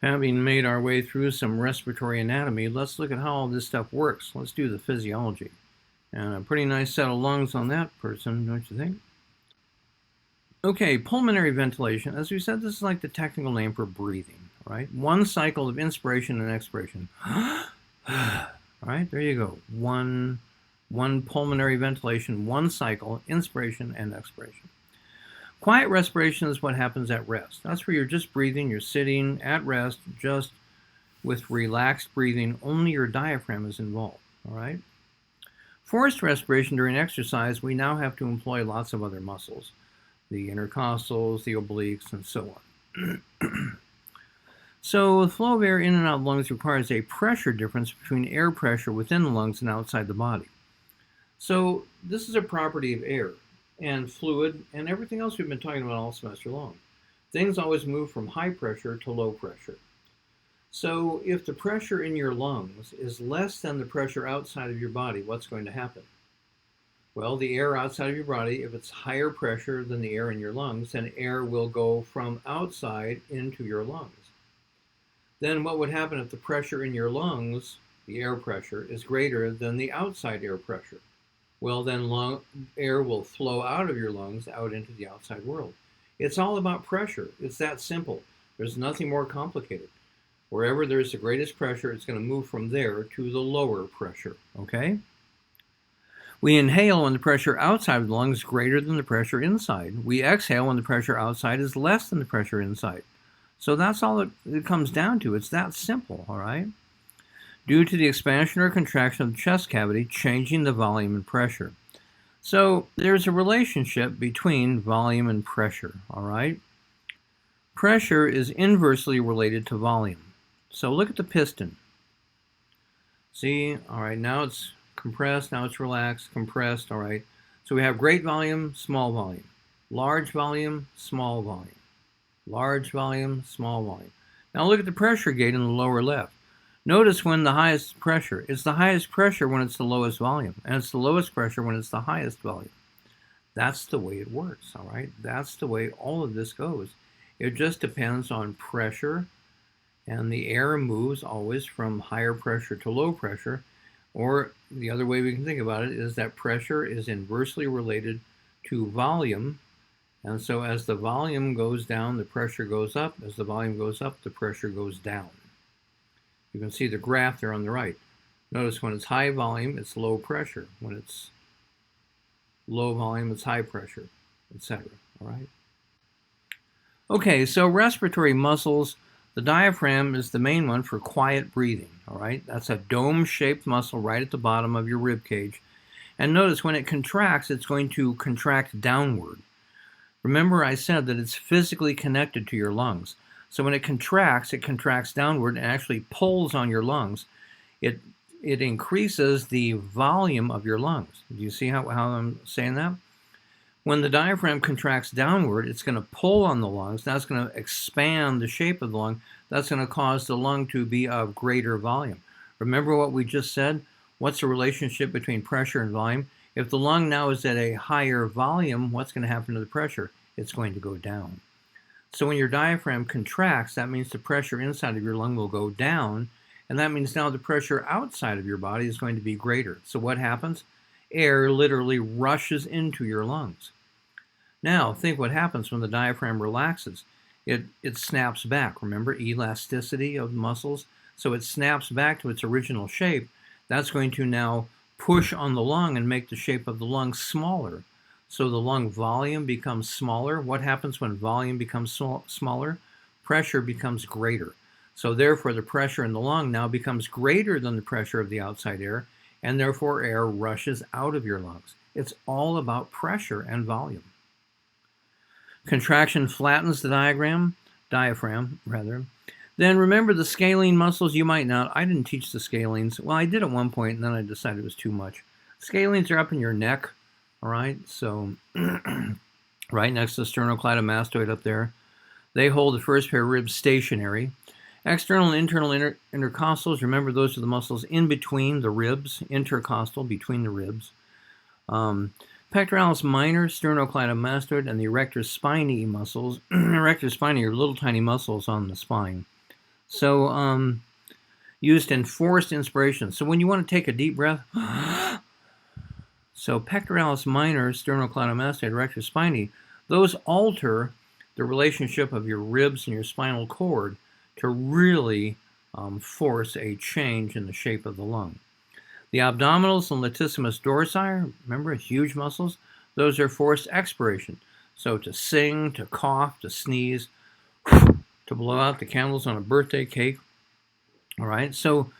Having made our way through some respiratory anatomy, let's look at how all this stuff works. Let's do the physiology. And a pretty nice set of lungs on that person, don't you think? Okay, pulmonary ventilation. As we said, this is like the technical name for breathing, right? One cycle of inspiration and expiration. Right, there you go. One pulmonary ventilation, one cycle, inspiration and expiration. Quiet respiration is what happens at rest. That's where you're just breathing, you're sitting at rest, just with relaxed breathing, only your diaphragm is involved, all right? Forced respiration during exercise, we now have to employ lots of other muscles, the intercostals, the obliques, and so on. So the flow of air in and out of the lungs requires a pressure difference between air pressure within the lungs and outside the body. So this is a property of air and fluid and everything else we've been talking about all semester long. Things always move from high pressure to low pressure. So if the pressure in your lungs is less than the pressure outside of your body, what's going to happen? Well, the air outside of your body, if it's higher pressure than the air in your lungs, then air will go from outside into your lungs. Then what would happen if the pressure in your lungs, the air pressure, is greater than the outside air pressure? Well, then air will flow out of your lungs out into the outside world. It's all about pressure. It's that simple. There's nothing more complicated. Wherever there's the greatest pressure, it's going to move from there to the lower pressure, okay? We inhale when the pressure outside of the lungs is greater than the pressure inside. We exhale when the pressure outside is less than the pressure inside. So that's all it comes down to. It's that simple, all right? Due to the expansion or contraction of the chest cavity, changing the volume and pressure. So there's a relationship between volume and pressure, all right? Pressure is inversely related to volume. So look at the piston. See, all right, now it's compressed, now it's relaxed, compressed, all right? So we have great volume, small volume, large volume, small volume, large volume, small volume. Now look at the pressure gauge in the lower left. Notice when the highest pressure, it's the highest pressure when it's the lowest volume, and it's the lowest pressure when it's the highest volume. That's the way it works, all right? That's the way all of this goes. It just depends on pressure, and the air moves always from higher pressure to low pressure, or the other way we can think about it is that pressure is inversely related to volume, and so as the volume goes down, the pressure goes up. As the volume goes up, the pressure goes down. You can see the graph there on the right. Notice when it's high volume, it's low pressure. When it's low volume, it's high pressure, etc. All right? Okay, so respiratory muscles, the diaphragm is the main one for quiet breathing, all right? That's a dome-shaped muscle right at the bottom of your rib cage. And notice when it contracts, it's going to contract downward. Remember I said that it's physically connected to your lungs. So when it contracts downward and actually pulls on your lungs. It increases the volume of your lungs. Do you see how I'm saying that? When the diaphragm contracts downward, it's going to pull on the lungs. That's going to expand the shape of the lung. That's going to cause the lung to be of greater volume. Remember what we just said? What's the relationship between pressure and volume? If the lung now is at a higher volume, what's going to happen to the pressure? It's going to go down. So when your diaphragm contracts, that means the pressure inside of your lung will go down, and that means now the pressure outside of your body is going to be greater. So what happens? Air literally rushes into your lungs. Now, think what happens when the diaphragm relaxes. It snaps back. Remember elasticity of muscles? So it snaps back to its original shape. That's going to now push on the lung and make the shape of the lung smaller. So the lung volume becomes smaller. What happens when volume becomes smaller? Pressure becomes greater. So therefore, the pressure in the lung now becomes greater than the pressure of the outside air, and therefore air rushes out of your lungs. It's all about pressure and volume. Contraction flattens the diaphragm. Then remember the scalene muscles. You might not. I didn't teach the scalenes. Well, I did at one point, and then I decided it was too much. Scalenes are up in your neck. All right, so right next to the sternocleidomastoid up there. They hold the first pair of ribs stationary. External and internal intercostals, remember those are the muscles in between the ribs, intercostal, between the ribs. Pectoralis minor, sternocleidomastoid, and the erector spinae muscles. Erector spinae are little tiny muscles on the spine. So used in forced inspiration. So when you want to take a deep breath, so pectoralis minor, sternocleidomastoid, rectus spinae, those alter the relationship of your ribs and your spinal cord to really force a change in the shape of the lung. The abdominals and latissimus dorsi, remember, huge muscles, those are forced expiration. So to sing, to cough, to sneeze, to blow out the candles on a birthday cake. All right, so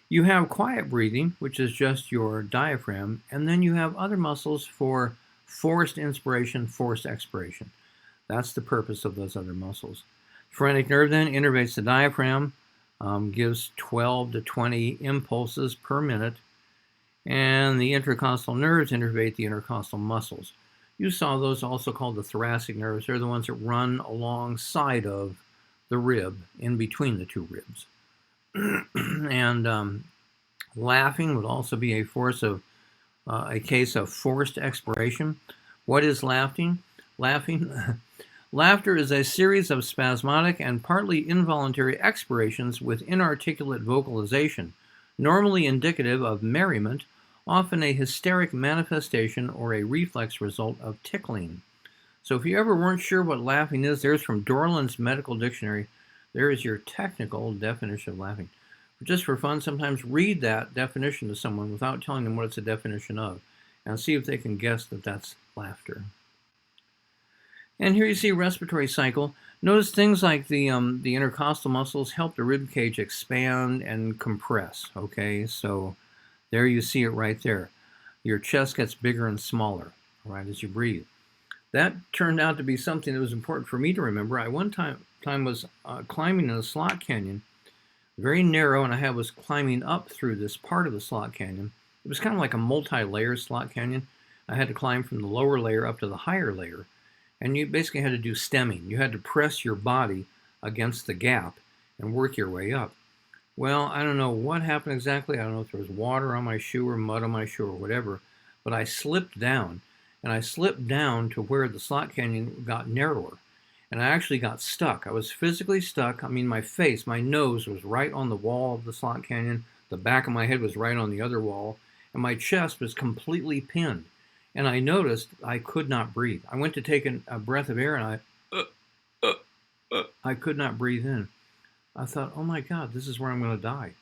you have quiet breathing, which is just your diaphragm, and then you have other muscles for forced inspiration, forced expiration. That's the purpose of those other muscles. Phrenic nerve then innervates the diaphragm, gives 12 to 20 impulses per minute, and the intercostal nerves innervate the intercostal muscles. You saw those also called the thoracic nerves. They're the ones that run alongside of the rib, in between the two ribs. And laughing would also be a case of forced expiration. What is laughing? Laughter is a series of spasmodic and partly involuntary expirations with inarticulate vocalization, normally indicative of merriment, often a hysteric manifestation or a reflex result of tickling. So if you ever weren't sure what laughing is, there's from Dorland's Medical Dictionary. There is your technical definition of laughing. But just for fun, sometimes read that definition to someone without telling them what it's a definition of, and see if they can guess that that's laughter. And here you see respiratory cycle. Notice things like the intercostal muscles help the rib cage expand and compress. Okay, so there you see it right there. Your chest gets bigger and smaller, right, as you breathe. That turned out to be something that was important for me to remember. I one time was climbing in a slot canyon, very narrow, and I was climbing up through this part of the slot canyon. It was kind of like a multi-layer slot canyon. I had to climb from the lower layer up to the higher layer, and you basically had to do stemming. You had to press your body against the gap and work your way up. Well, I don't know what happened exactly. I don't know if there was water on my shoe or mud on my shoe or whatever, but I slipped down. And I slipped down to where the slot canyon got narrower. And I actually got stuck. I was physically stuck. I mean, my nose was right on the wall of the slot canyon. The back of my head was right on the other wall. And my chest was completely pinned. And I noticed I could not breathe. I went to take a breath of air, and I could not breathe in. I thought, oh my God, this is where I'm going to die.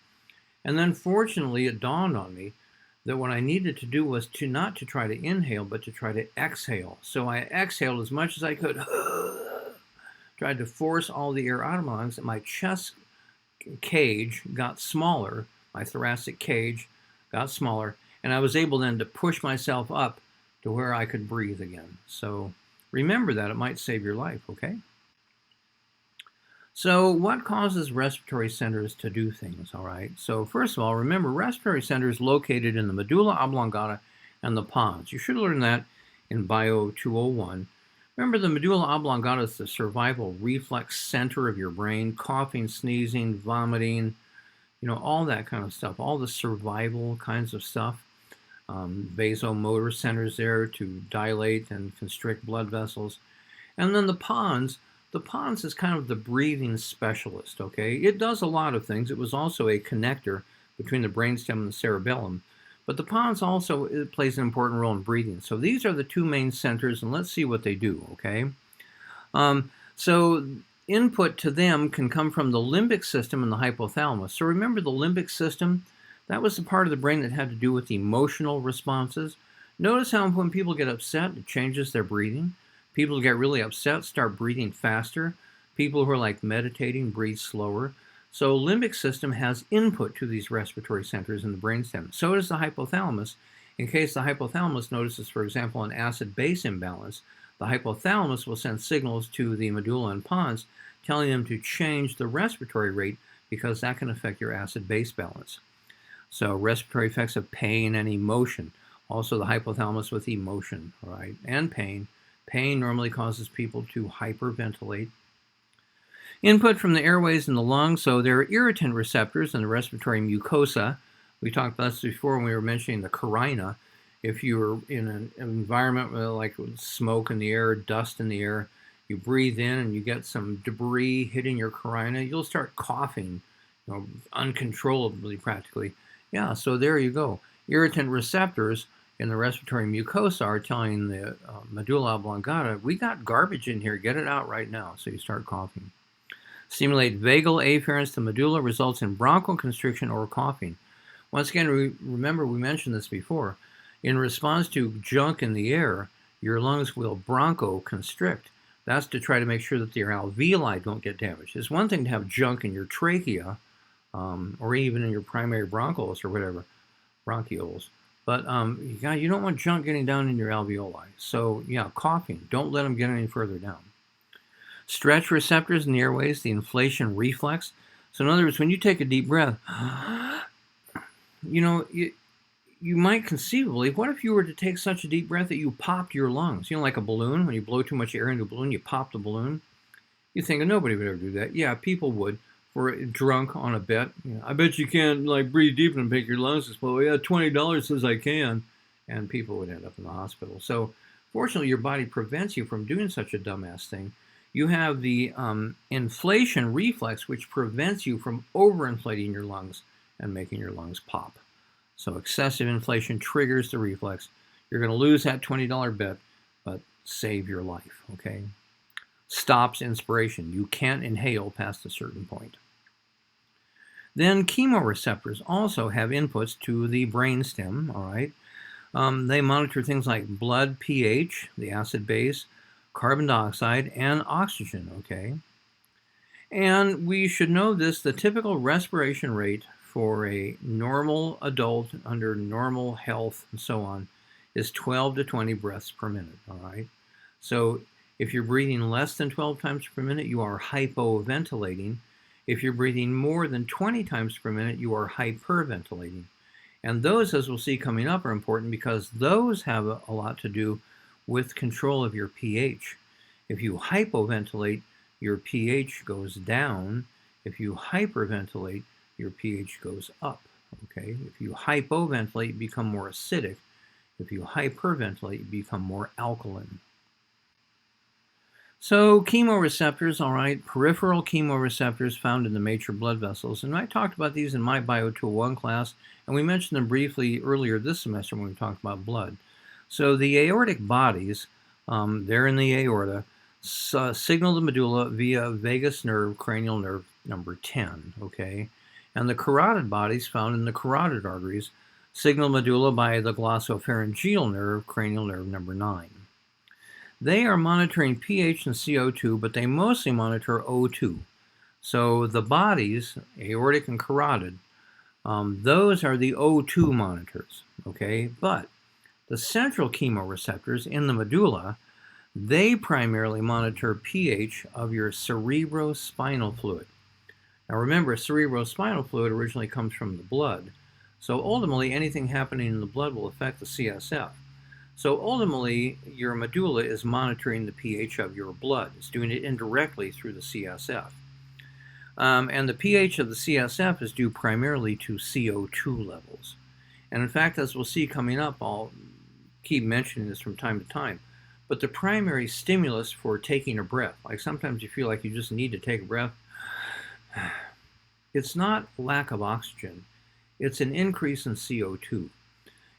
And then fortunately, it dawned on me that what I needed to do was not to try to inhale, but to try to exhale. So I exhaled as much as I could, tried to force all the air out of my lungs, and my chest cage got smaller, my thoracic cage got smaller, and I was able then to push myself up to where I could breathe again. So remember that. It might save your life, okay? So what causes respiratory centers to do things, all right? So first of all, remember, respiratory centers located in the medulla oblongata and the pons. You should learn that in Bio 201. Remember, the medulla oblongata is the survival reflex center of your brain, coughing, sneezing, vomiting, all that kind of stuff, all the survival kinds of stuff. Vasomotor centers there to dilate and constrict blood vessels. And then the pons is kind of the breathing specialist, okay? It does a lot of things. It was also a connector between the brainstem and the cerebellum. But the pons also plays an important role in breathing. So these are the two main centers, and let's see what they do, okay? So input to them can come from the limbic system and the hypothalamus. So remember the limbic system? That was the part of the brain that had to do with emotional responses. Notice how when people get upset, it changes their breathing. People who get really upset start breathing faster. People who are like meditating breathe slower. So limbic system has input to these respiratory centers in the brainstem. So does the hypothalamus. In case the hypothalamus notices, for example, an acid-base imbalance, the hypothalamus will send signals to the medulla and pons telling them to change the respiratory rate because that can affect your acid-base balance. So respiratory effects of pain and emotion. Also the hypothalamus with emotion, right, and pain. Pain normally causes people to hyperventilate. Input from the airways in the lungs. So there are irritant receptors in the respiratory mucosa. We talked about this before when we were mentioning the carina. If you were in an environment with like smoke in the air, dust in the air, you breathe in and you get some debris hitting your carina, you'll start coughing, uncontrollably practically. Yeah, so there you go. Irritant receptors in the respiratory mucosa are telling the medulla oblongata, we got garbage in here, get it out right now. So you start coughing. Stimulate vagal afferents to medulla results in bronchoconstriction or coughing. Once again, remember we mentioned this before. In response to junk in the air, your lungs will bronchoconstrict. That's to try to make sure that your alveoli don't get damaged. It's one thing to have junk in your trachea, or even in your primary bronchioles or whatever, bronchioles. But you don't want junk getting down in your alveoli. So yeah, coughing. Don't let them get any further down. Stretch receptors in the airways, the inflation reflex. So in other words, when you take a deep breath, you might conceivably, what if you were to take such a deep breath that you popped your lungs? Like a balloon, when you blow too much air into a balloon, you pop the balloon. You think nobody would ever do that. Yeah, people would. For drunk on a bet. I bet you can't breathe deep and make your lungs explode. Yeah, $20 says I can. And people would end up in the hospital. So fortunately, your body prevents you from doing such a dumbass thing. You have the inflation reflex, which prevents you from overinflating your lungs and making your lungs pop. So excessive inflation triggers the reflex. You're going to lose that $20 bet, but save your life, okay? Stops inspiration. You can't inhale past a certain point. Then chemoreceptors also have inputs to the brainstem, all right? They monitor things like blood pH, the acid base, carbon dioxide, and oxygen, okay? And we should know this, the typical respiration rate for a normal adult under normal health and so on is 12 to 20 breaths per minute, all right? So if you're breathing less than 12 times per minute, you are hypoventilating. If you're breathing more than 20 times per minute, you are hyperventilating. And those, as we'll see coming up, are important because those have a lot to do with control of your pH. If you hypoventilate, your pH goes down. If you hyperventilate, your pH goes up, okay? If you hypoventilate, you become more acidic. If you hyperventilate, you become more alkaline. So chemoreceptors, all right, peripheral chemoreceptors found in the major blood vessels. And I talked about these in my Bio 201 class, and we mentioned them briefly earlier this semester when we talked about blood. So the aortic bodies, they're in the aorta, signal the medulla via vagus nerve, cranial nerve number 10, okay? And the carotid bodies found in the carotid arteries signal medulla by the glossopharyngeal nerve, cranial nerve number 9. They are monitoring pH and CO2, but they mostly monitor O2. So the bodies, aortic and carotid, those are the O2 monitors, okay? But the central chemoreceptors in the medulla, they primarily monitor pH of your cerebrospinal fluid. Now remember, cerebrospinal fluid originally comes from the blood. So ultimately, anything happening in the blood will affect the CSF. So ultimately, your medulla is monitoring the pH of your blood. It's doing it indirectly through the CSF. And the pH of the CSF is due primarily to CO2 levels. And in fact, as we'll see coming up, I'll keep mentioning this from time to time, but the primary stimulus for taking a breath, like sometimes you feel like you just need to take a breath, it's not lack of oxygen, it's an increase in CO2.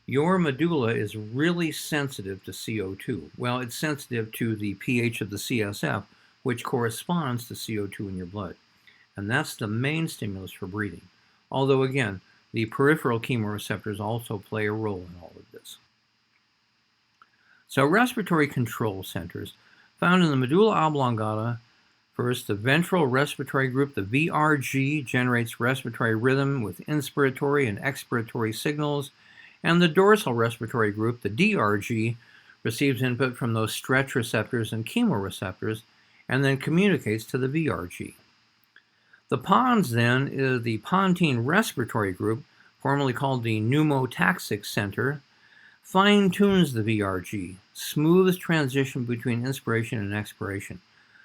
Your medulla is really sensitive to CO2. Well, it's sensitive to the pH of the CSF, which corresponds to CO2 in your blood. And that's the main stimulus for breathing. Although, again, the peripheral chemoreceptors also play a role in all of this. So respiratory control centers found in the medulla oblongata. First, the ventral respiratory group, the VRG, generates respiratory rhythm with inspiratory and expiratory signals. And the dorsal respiratory group, the DRG, receives input from those stretch receptors and chemoreceptors and then communicates to the VRG. The pons then is the pontine respiratory group, formerly called the pneumotaxic center, fine-tunes the VRG, smooths transition between inspiration and expiration.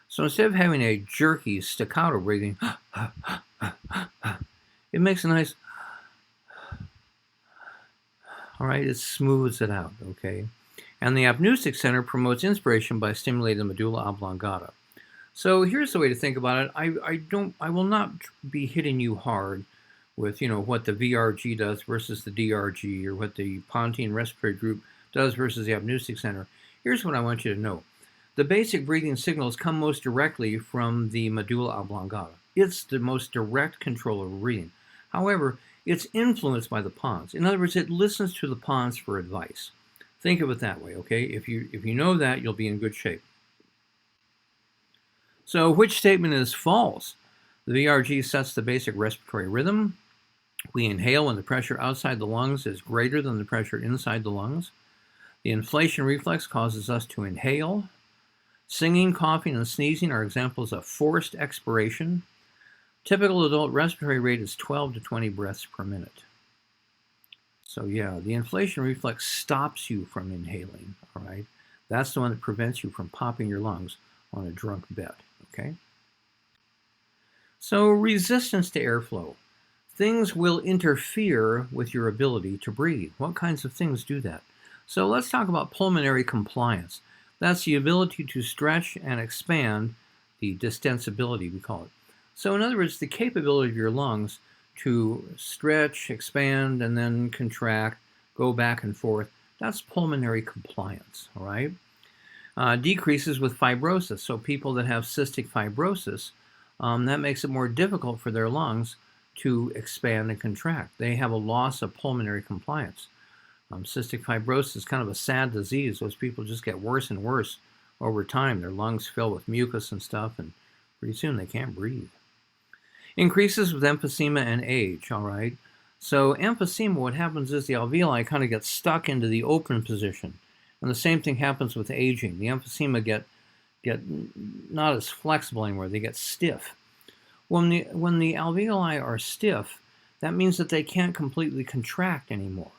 So instead of having a jerky staccato breathing, it makes a nice, all right, it smooths it out, okay? And the apneutic center promotes inspiration by stimulating the medulla oblongata. So here's the way to think about it. I will not be hitting you hard with, what the VRG does versus the DRG, or what the Pontine respiratory group does versus the apneutic center. Here's what I want you to know. The basic breathing signals come most directly from the medulla oblongata. It's the most direct control over breathing. However, it's influenced by the pons. In other words, it listens to the pons for advice. Think of it that way, okay? If you know that, you'll be in good shape. So which statement is false? The VRG sets the basic respiratory rhythm. We inhale when the pressure outside the lungs is greater than the pressure inside the lungs. The inflation reflex causes us to inhale. Singing, coughing, and sneezing are examples of forced expiration. Typical adult respiratory rate is 12 to 20 breaths per minute. So yeah, the inflation reflex stops you from inhaling, all right? That's the one that prevents you from popping your lungs on a drunk bet, okay? So resistance to airflow. Things will interfere with your ability to breathe. What kinds of things do that? So let's talk about pulmonary compliance. That's the ability to stretch and expand, the distensibility, we call it. So in other words, the capability of your lungs to stretch, expand, and then contract, go back and forth, that's pulmonary compliance, all right? Decreases with fibrosis. So people that have cystic fibrosis, that makes it more difficult for their lungs to expand and contract. They have a loss of pulmonary compliance. Cystic fibrosis is kind of a sad disease. Those people just get worse and worse over time. Their lungs fill with mucus and stuff, and pretty soon they can't breathe. Increases with emphysema and age, all right? So emphysema, what happens is the alveoli kind of get stuck into the open position. And the same thing happens with aging. The emphysema get not as flexible anymore. They get stiff. When the alveoli are stiff, that means that they can't completely contract anymore.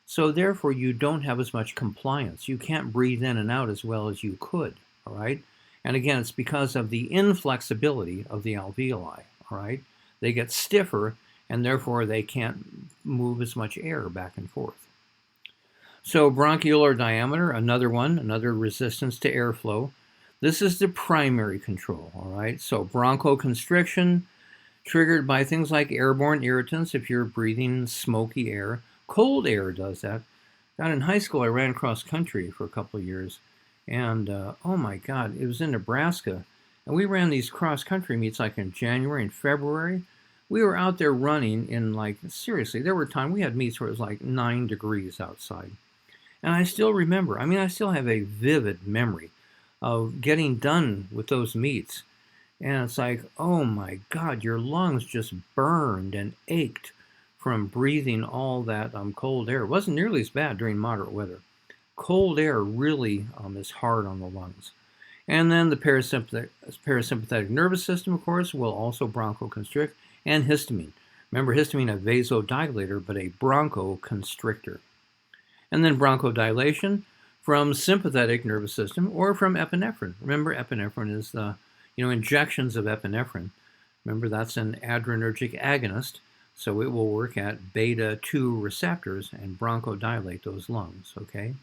So therefore, you don't have as much compliance. You can't breathe in and out as well as you could, all right? And again, it's because of the inflexibility of the alveoli, all right? They get stiffer, and therefore they can't move as much air back and forth. So bronchiolar diameter, another resistance to airflow. This is the primary control, all right? So bronchoconstriction, triggered by things like airborne irritants if you're breathing smoky air. Cold air does that. God, in high school, I ran cross country for a couple of years. And, oh my God, it was in Nebraska. And we ran these cross country meets like in January and February. We were out there running in seriously, there were times we had meets where it was like 9 degrees outside. And I still remember, I still have a vivid memory of getting done with those meets. And it's like, oh my God, your lungs just burned and ached from breathing all that cold air. It wasn't nearly as bad during moderate weather. Cold air really is hard on the lungs. And then the parasympathetic nervous system, of course, will also bronchoconstrict, and histamine. Remember, histamine, a vasodilator, but a bronchoconstrictor. And then bronchodilation from sympathetic nervous system or from epinephrine. Remember, epinephrine is the, injections of epinephrine. Remember, that's an adrenergic agonist, so it will work at beta-2 receptors and bronchodilate those lungs, okay?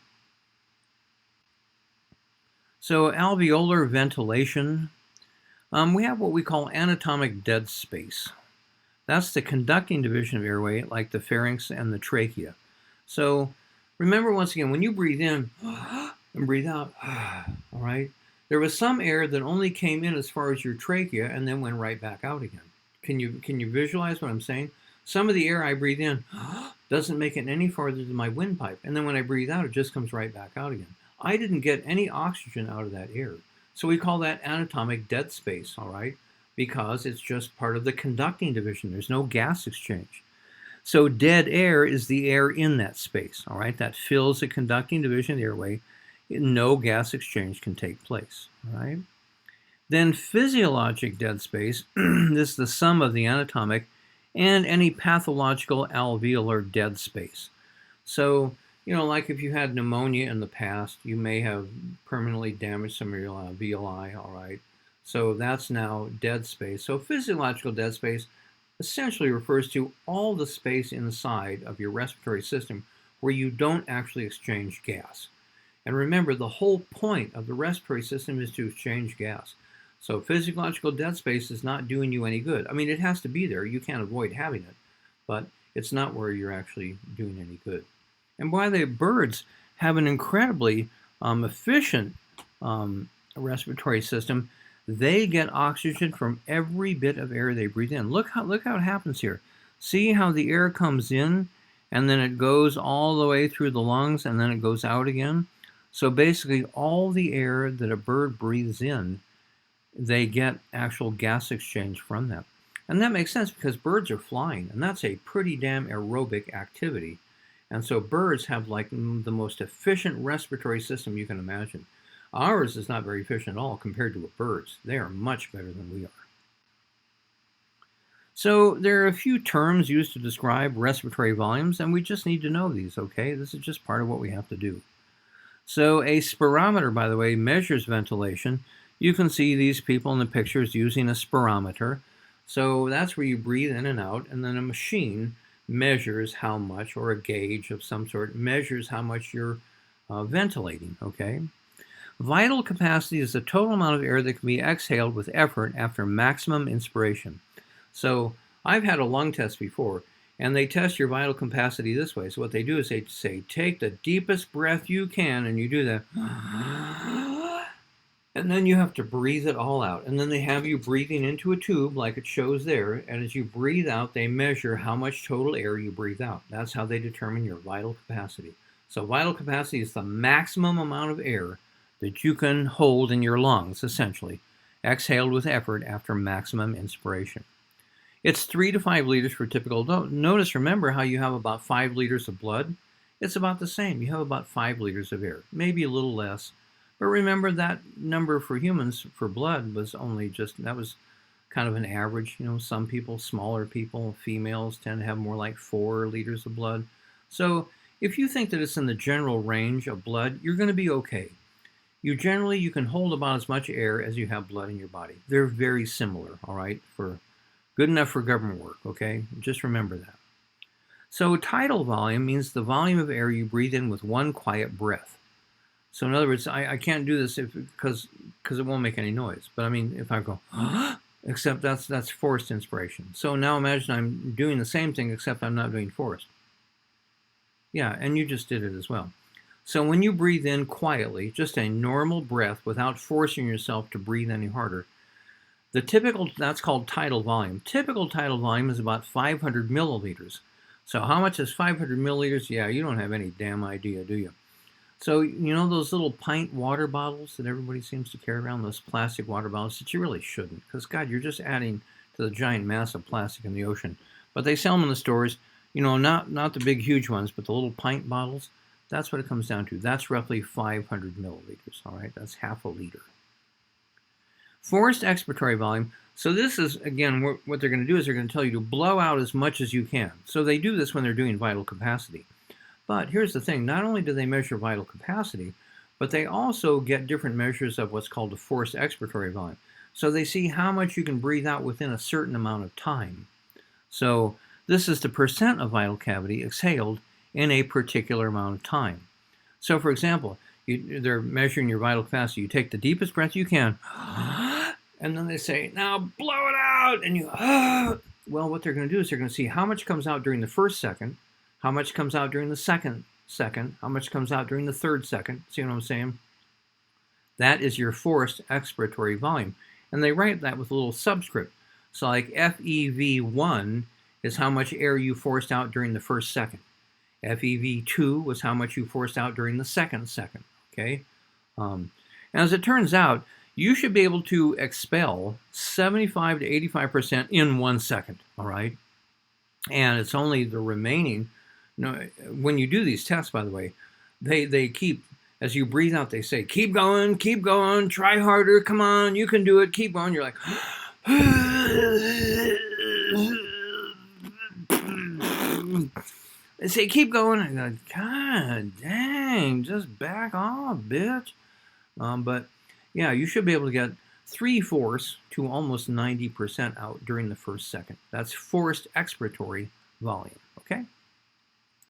So alveolar ventilation, we have what we call anatomic dead space. That's the conducting division of airway, like the pharynx and the trachea. So remember, once again, when you breathe in and breathe out, all right, there was some air that only came in as far as your trachea and then went right back out again. Can you visualize what I'm saying? Some of the air I breathe in doesn't make it any farther than my windpipe. And then when I breathe out, it just comes right back out again. I didn't get any oxygen out of that air. So we call that anatomic dead space, all right? Because it's just part of the conducting division. There's no gas exchange. So dead air is the air in that space, all right? That fills the conducting division of the airway. No gas exchange can take place, all right? Then physiologic dead space, this is the sum of the anatomic and any pathological alveolar dead space. So, like if you had pneumonia in the past, you may have permanently damaged some of your alveoli, all right? So that's now dead space. So physiological dead space essentially refers to all the space inside of your respiratory system where you don't actually exchange gas. And remember, the whole point of the respiratory system is to exchange gas. So physiological dead space is not doing you any good. I mean, it has to be there. You can't avoid having it, but it's not where you're actually doing any good. And by the way, birds have an incredibly efficient respiratory system. They get oxygen from every bit of air they breathe in. Look how it happens here. See how the air comes in and then it goes all the way through the lungs and then it goes out again. So basically all the air that a bird breathes in, they get actual gas exchange from that. And that makes sense because birds are flying, and that's a pretty damn aerobic activity. And so birds have like the most efficient respiratory system you can imagine. Ours is not very efficient at all compared to a bird's. They are much better than we are. So there are a few terms used to describe respiratory volumes, and we just need to know these, okay? This is just part of what we have to do. So a spirometer, by the way, measures ventilation. You can see these people in the pictures using a spirometer. So that's where you breathe in and out, and then a machine measures how much, or a gauge of some sort, measures how much you're ventilating, okay? Vital capacity is the total amount of air that can be exhaled with effort after maximum inspiration. So I've had a lung test before, and they test your vital capacity this way. So what they do is they say, take the deepest breath you can, and you do that. And then you have to breathe it all out. And then they have you breathing into a tube like it shows there. And as you breathe out, they measure how much total air you breathe out. That's how they determine your vital capacity. So vital capacity is the maximum amount of air that you can hold in your lungs, essentially, exhaled with effort after maximum inspiration. It's 3 to 5 liters for typical adult. Notice, remember how you have about 5 liters of blood? It's about the same. You have about 5 liters of air, maybe a little less. But remember that number for humans for blood was only that was kind of an average. You know, some people, smaller people, females tend to have more like 4 liters of blood. So if you think that it's in the general range of blood, you're going to be okay. You can hold about as much air as you have blood in your body. They're very similar, all right, good enough for government work, okay? Just remember that. So tidal volume means the volume of air you breathe in with one quiet breath. So in other words, I can't do this because it won't make any noise. But I mean, if I go, except that's forced inspiration. So now imagine I'm doing the same thing, except I'm not doing forced. Yeah, and you just did it as well. So when you breathe in quietly, just a normal breath without forcing yourself to breathe any harder, that's called tidal volume. Typical tidal volume is about 500 milliliters. So how much is 500 milliliters? Yeah, you don't have any damn idea, do you? So, you know those little pint water bottles that everybody seems to carry around, those plastic water bottles that you really shouldn't, because, God, you're just adding to the giant mass of plastic in the ocean. But they sell them in the stores, you know, not the big, huge ones, but the little pint bottles. That's what it comes down to. That's roughly 500 milliliters, all right? That's half a liter. Forced expiratory volume. So this is, again, what they're going to do is they're going to tell you to blow out as much as you can. So they do this when they're doing vital capacity. But here's the thing, not only do they measure vital capacity, but they also get different measures of what's called the forced expiratory volume. So they see how much you can breathe out within a certain amount of time. So this is the percent of vital cavity exhaled in a particular amount of time. So for example, they're measuring your vital capacity. You take the deepest breath you can, and then they say, now blow it out, and you, well, what they're going to do is they're going to see how much comes out during the first second, how much comes out during the second, how much comes out during the third second. See what I'm saying? That is your forced expiratory volume. And they write that with a little subscript. So like FEV1 is how much air you forced out during the first second. FEV2 was how much you forced out during the second, okay? And as it turns out, you should be able to expel 75 to 85% in 1 second, all right? And it's only the remaining. When you do these tests, by the way, they keep, as you breathe out, they say, keep going, try harder, come on, you can do it, keep on. You're like, they say, keep going. I go, God dang, just back off, bitch. But yeah, you should be able to get 3/4 to almost 90% out during the first second. That's forced expiratory volume, okay?